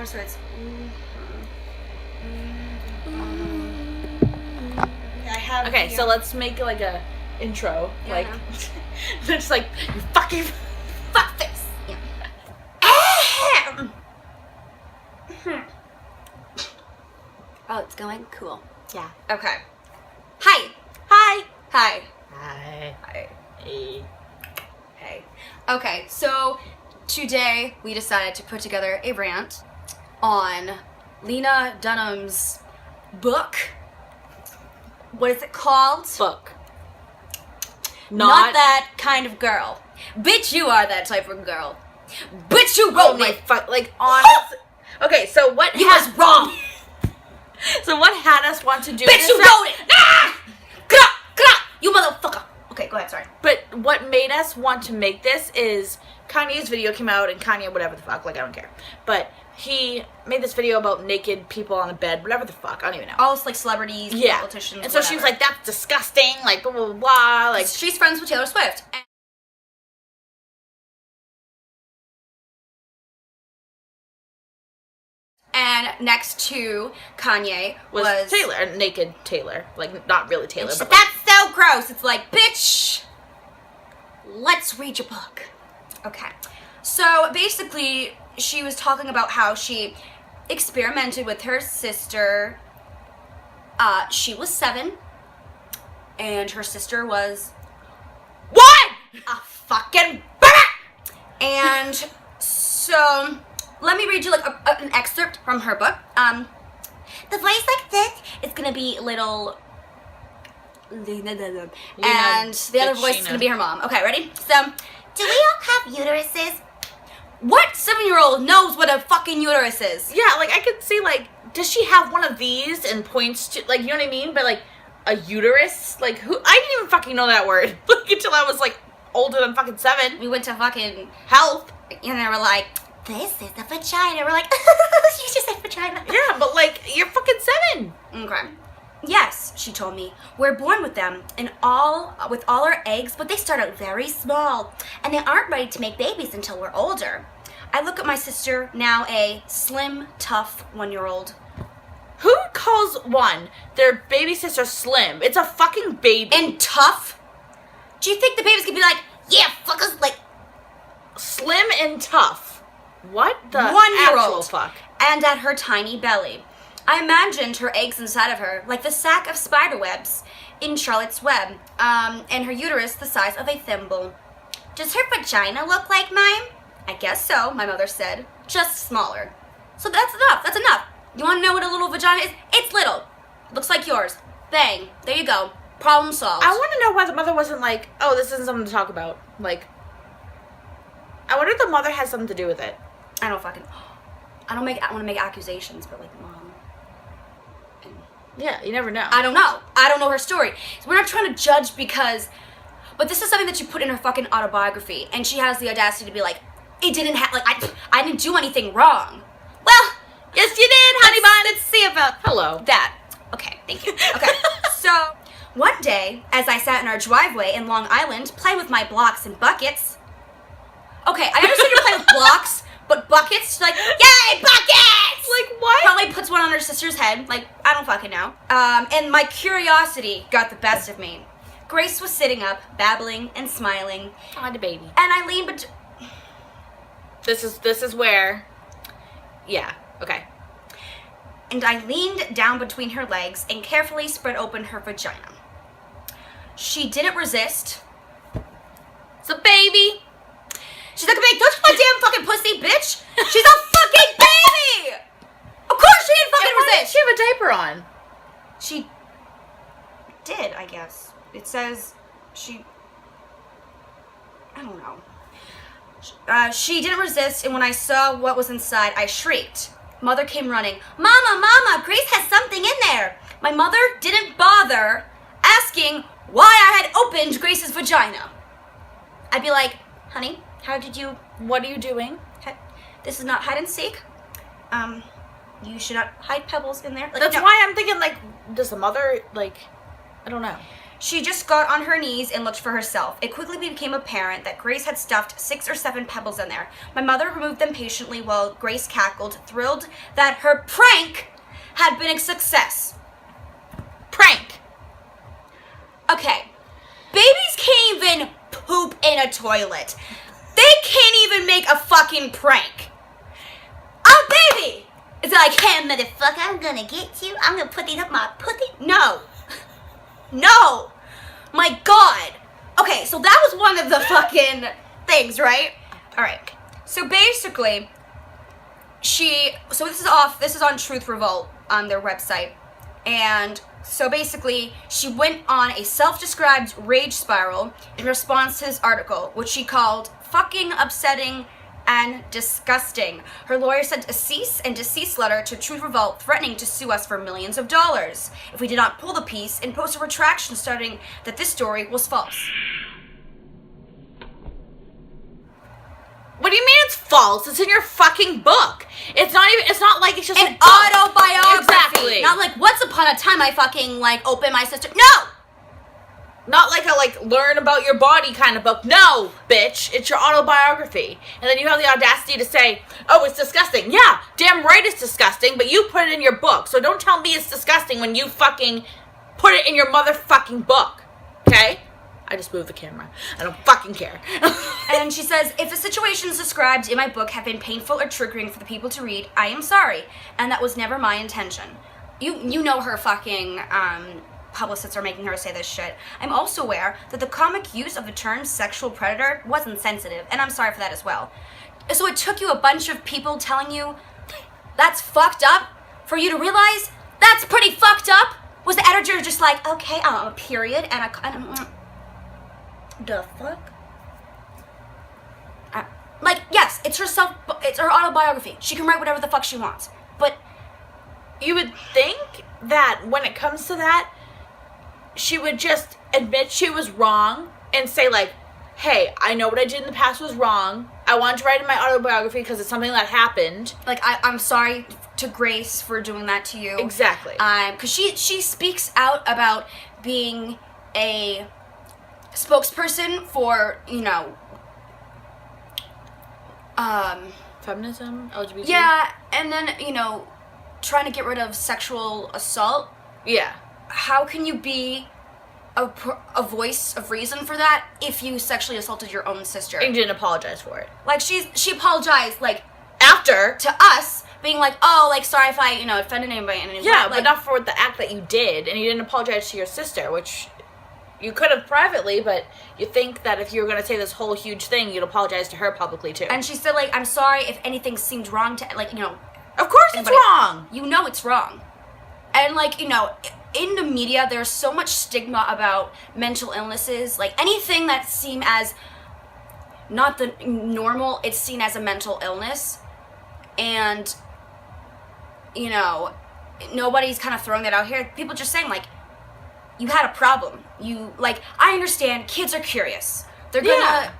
so it's... I have... Okay, so let's make like a intro. Yeah, like, they're just like, you fucking fuckface. Yeah. Oh, it's going? Cool. Yeah. Okay. Hi. Hi. Hi. Hi. Hi. Hey. Hey. Okay, so today we decided to put together a rant on Lena Dunham's book. What is it called? Book. Not that kind of girl. Bitch, you are that type of girl. Bitch, you wrote my it. like, honest. Okay, so what You was wrong. So what had us want to do Bitch, this? you wrote it. Ah! Get up, you motherfucker. Okay, go ahead, sorry. But what made us want to make this is Kanye's video came out, and Kanye, whatever the fuck, like, I don't care. But he made this video about naked people on a bed, whatever the fuck, I don't even know. All like celebrities, yeah. politicians, and so she was like, that's disgusting, like, blah, blah, blah, blah. Like, she's friends with Taylor Swift. And next to Kanye was Taylor, naked Taylor. Like, not really Taylor, but that's so gross. It's like, bitch, let's read your book. Okay. So basically, she was talking about how she experimented with her sister. She was 7, and her sister was what? A fucking bitch. And so let me read you like an excerpt from her book. The voice like this is gonna be little Lena, and the other voice is gonna be her mom. Okay, ready? So, do we all have uteruses? What 7-year-old knows what a fucking uterus is? Yeah, like, I could see, like, does she have one of these and points to, like, you know what I mean? But, like, a uterus? Like, who? I didn't even fucking know that word. Like, until I was, like, older than fucking 7. We went to fucking health, and they were like, this is a vagina. We're like, you just said vagina. Yeah, but, like, you're fucking 7. Okay. Yes, she told me. We're born with them, and with all our eggs, but they start out very small, and they aren't ready to make babies until we're older. I look at my sister, now a slim, tough 1-year-old. Who calls their baby sister slim? It's a fucking baby. And tough? Do you think the baby's gonna be like, yeah, fuck us, like... Slim and tough. What the 1-year-old. Actual fuck? And at her tiny belly. I imagined her eggs inside of her, like the sack of spider webs in Charlotte's Web, and her uterus the size of a thimble. Does her vagina look like mine? I guess so, my mother said, just smaller. So that's enough. You want to know what a little vagina is? It's little. Looks like yours. Bang. There you go. Problem solved. I want to know why the mother wasn't like, oh, this isn't something to talk about. Like, I wonder if the mother has something to do with it. I don't want to make accusations, but like, Mom. Yeah, you never know. I don't know her story. So we're not trying to judge but this is something that she put in her fucking autobiography, and she has the audacity to be like, it didn't I didn't do anything wrong. Well, yes you did, honey bun. Let's see about that. Okay, thank you. Okay, so one day, as I sat in our driveway in Long Island, playing with my blocks and buckets. Okay, I understand you play with blocks, but buckets, like, yay, buckets! Like, what? Probably puts one on her sister's head. Like, I don't fucking know. And my curiosity got the best of me. Grace was sitting up, babbling and smiling. Oh, the baby. And I leaned This is where... Yeah, okay. And I leaned down between her legs and carefully spread open her vagina. She didn't resist. It's a baby. She's like, don't touch my damn fucking pussy, bitch! She's a fucking baby! Of course she didn't fucking resist! She have a diaper on. She did, I guess. It says I don't know. She didn't resist, and when I saw what was inside, I shrieked. Mother came running. Mama, Grace has something in there! My mother didn't bother asking why I had opened Grace's vagina. I'd be like, honey, what are you doing? This is not hide and seek. You should not hide pebbles in there. Like, That's why I'm thinking, like, does the mother, like, I don't know. She just got on her knees and looked for herself. It quickly became apparent that Grace had stuffed 6 or 7 pebbles in there. My mother removed them patiently while Grace cackled, thrilled that her prank had been a success. Prank. Okay, babies can't even poop in a toilet. They can't even make a fucking prank. Oh, baby! It's like, hey, motherfucker, I'm gonna get you. I'm gonna put it up my pussy. No. No. My God. Okay, so that was one of the fucking things, right? All right. So basically, this is on Truth Revolt on their website. And so basically, she went on a self-described rage spiral in response to this article, which she called fucking upsetting and disgusting. Her lawyer sent a cease and desist letter to Truth Revolt threatening to sue us for millions of dollars if we did not pull the piece and post a retraction stating that this story was false. What do you mean it's false? It's in your fucking book. It's not like it's just an autobiography. Exactly. Not like once upon a time I fucking opened my sister. No! Not like a learn about your body kind of book. No, bitch. It's your autobiography. And then you have the audacity to say, oh, it's disgusting. Yeah, damn right it's disgusting, but you put it in your book. So don't tell me it's disgusting when you fucking put it in your motherfucking book. Okay? I just moved the camera. I don't fucking care. And she says, if the situations described in my book have been painful or triggering for the people to read, I am sorry. And that was never my intention. You know her fucking publicists are making her say this shit. I'm also aware that the comic use of the term sexual predator was insensitive, and I'm sorry for that as well. So it took you a bunch of people telling you that's fucked up for you to realize that's pretty fucked up? Was the editor just like, okay, a period, and the fuck? Yes, it's her autobiography. She can write whatever the fuck she wants. But you would think that when it comes to that, she would just admit she was wrong and say hey, I know what I did in the past was wrong. I wanted to write in my autobiography because it's something that happened. I'm sorry to Grace for doing that to you. Exactly. Because she speaks out about being a spokesperson for, feminism, LGBT. Yeah, and then, trying to get rid of sexual assault. Yeah. How can you be a voice of reason for that if you sexually assaulted your own sister? And didn't apologize for it. She apologized, after. To us, being sorry if I, offended anybody in any way. Yeah, but not for the act that you did, and you didn't apologize to your sister, which you could have privately, but you think that if you were going to say this whole huge thing, you'd apologize to her publicly, too. And she said, I'm sorry if anything seemed wrong to, Of course anybody. It's wrong! You know it's wrong. And, in the media, there's so much stigma about mental illnesses. Anything that seem as not the normal, it's seen as a mental illness. And, nobody's kind of throwing that out here. People just saying, you had a problem. I understand kids are curious. They're gonna,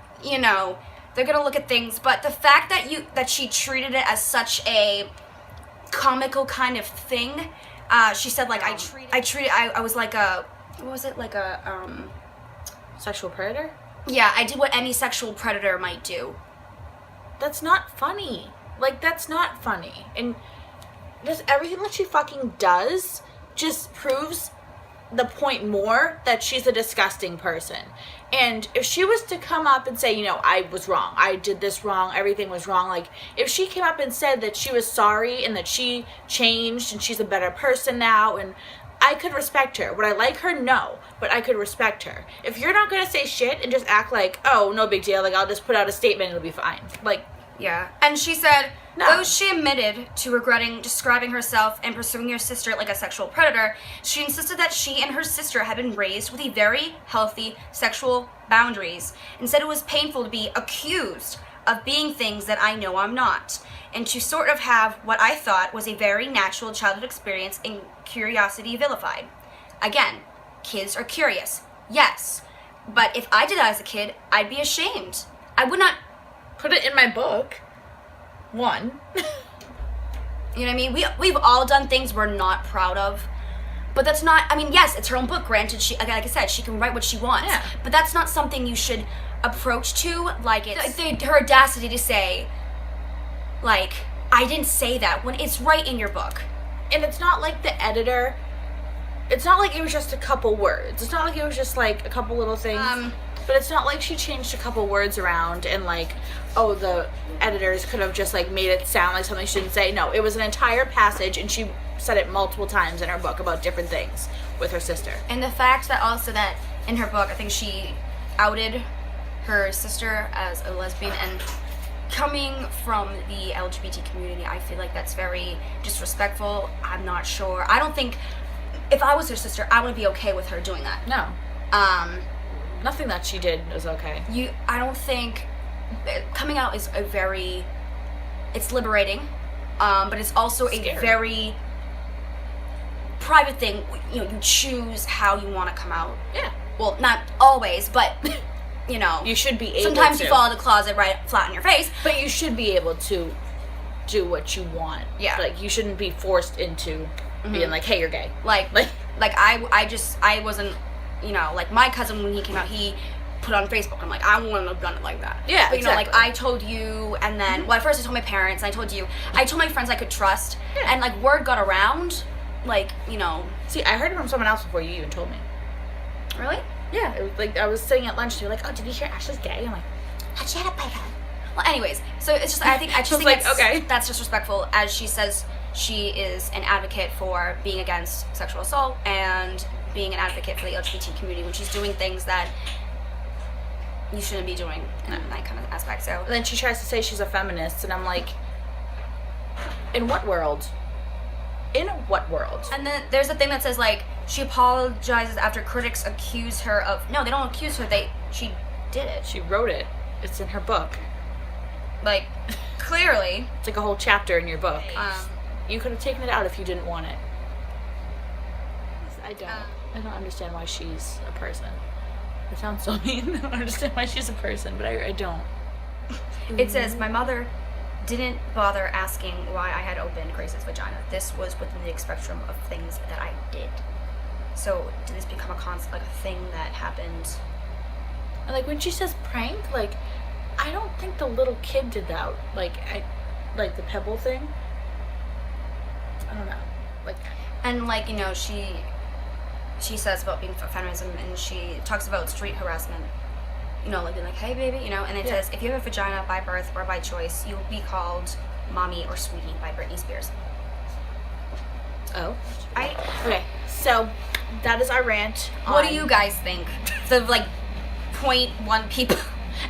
they're gonna look at things. But the fact that she treated it as such a comical kind of thing, she said, I was like a, what was it? Sexual predator? Yeah, I did what any sexual predator might do. That's not funny. That's not funny. And just everything that she fucking does just proves the point more that she's a disgusting person. And if she was to come up and say, I was wrong, I did this wrong, everything was wrong, if she came up and said that she was sorry and that she changed and she's a better person now, and I could respect her. Would I like her? No. But I could respect her. If you're not gonna say shit and just act oh, no big deal, I'll just put out a statement and it'll be fine. Yeah. And she said, no. Though she admitted to regretting describing herself and pursuing your sister like a sexual predator, she insisted that she and her sister had been raised with a very healthy sexual boundaries and said it was painful to be accused of being things that I know I'm not, and to sort of have what I thought was a very natural childhood experience and curiosity vilified. Again, kids are curious, yes, but if I did that as a kid, I'd be ashamed. I would not put it in my book. One. You know what I mean? We've all done things we're not proud of. But that's not, I mean, yes, it's her own book. Granted, she, like I said, she can write what she wants. Yeah. But that's not something you should approach to, like, it's her audacity to say, like, I didn't say that, when it's right in your book. And it's not like the editor, it's not like it was just a couple words. It's not like it was just, like, a couple little things. But it's not like she changed a couple words around and, like, oh, the editors could have just, like, made it sound like something she didn't say. No, it was an entire passage, and she said it multiple times in her book about different things with her sister. And the fact that also that in her book, I think she outed her sister as a lesbian, and coming from the LGBT community, I feel like that's very disrespectful. I'm not sure. I don't think, if I was her sister, I would be okay with her doing that. No. Nothing that she did was okay. I don't think, coming out is it's liberating, but it's also Scary. a very private thing. You know, you choose how you want to come out. Yeah. Well, not always, but, you know. You should be able sometimes to. you fall in the closet right flat in your face. But you should be able to do what you want. Yeah. Like, you shouldn't be forced into being like, hey, you're gay. Like I wasn't, you know, like my cousin, when he came out, he put on Facebook, I'm like, I wouldn't have done it like that. Yeah, but, you know, exactly. like, I told you, and then, well, at first I told my parents, and I told you, I told my friends I could trust, Yeah. and, like, word got around, like, you know. See, I heard it from someone else before you even told me. Really? Yeah, it was like, I was sitting at lunch, and they were like, oh, did you hear Ashley's gay? I'm like, how'd she had a boyfriend? Well, anyways, so it's just, I just think like, okay. That's disrespectful, as she says she is an advocate for being against sexual assault and being an advocate for the LGBT community when she's doing things that you shouldn't be doing in that kind of aspect. So And then she tries to say she's a feminist, and I'm like, in what world? In what world? And then there's a thing that says, like, she apologizes after critics accuse her of, no, they don't accuse her, she did it. She wrote it. It's in her book. Like, clearly. It's like a whole chapter in your book. You could have taken it out if you didn't want it. I don't understand why she's a person. It sounds so mean. I don't understand why she's a person, but I don't. It says, my mother didn't bother asking why I had opened Grace's vagina. This was within the spectrum of things that I did. So did this become a thing that happened? And like when she says prank, like I don't think the little kid did that. Like the pebble thing. I don't know. Like, and like, you know, she says about being feminism, and she talks about street harassment. You know, like being like, hey baby, you know, and it says, if you have a vagina by birth or by choice, you will be called mommy or sweetie by Britney Spears. oh, okay. So that is our rant. What do you guys think? The like 0.1 people.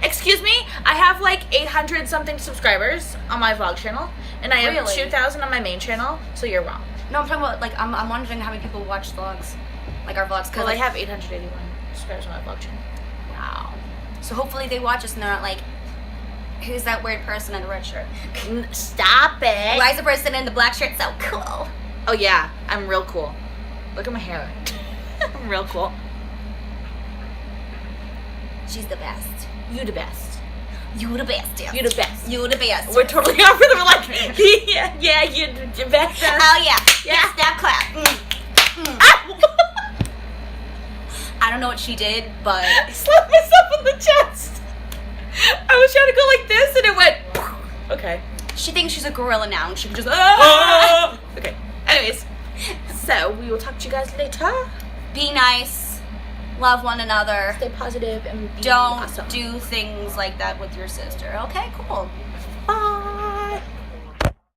Excuse me, I have like 800 something subscribers on my vlog channel, and I have Really? 2,000 on my main channel. So you're wrong. No, I'm talking about like I'm wondering how many people watch vlogs, like our vlogs. Well, like, I have 881 subscribers on my vlog channel. wow. So hopefully they watch us and they're not like, who's that weird person in the red shirt? Stop it. Why is the person in the black shirt so cool? Oh yeah, I'm real cool. Look at my hair. I'm real cool. She's the best. You the best. You the best, yeah. You the best. You the best. We're totally off with them. We're like, yeah, you the best. Oh yeah. Yeah. Snap clap. Ow! I don't know what she did, but I slapped myself on the chest. I was trying to go like this, and it went. Okay. she thinks she's a gorilla now, and she can just. Okay. Anyways, so we will talk to you guys later. Be nice, love one another. Stay positive and be Don't awesome. do things like that with your sister. Okay, cool.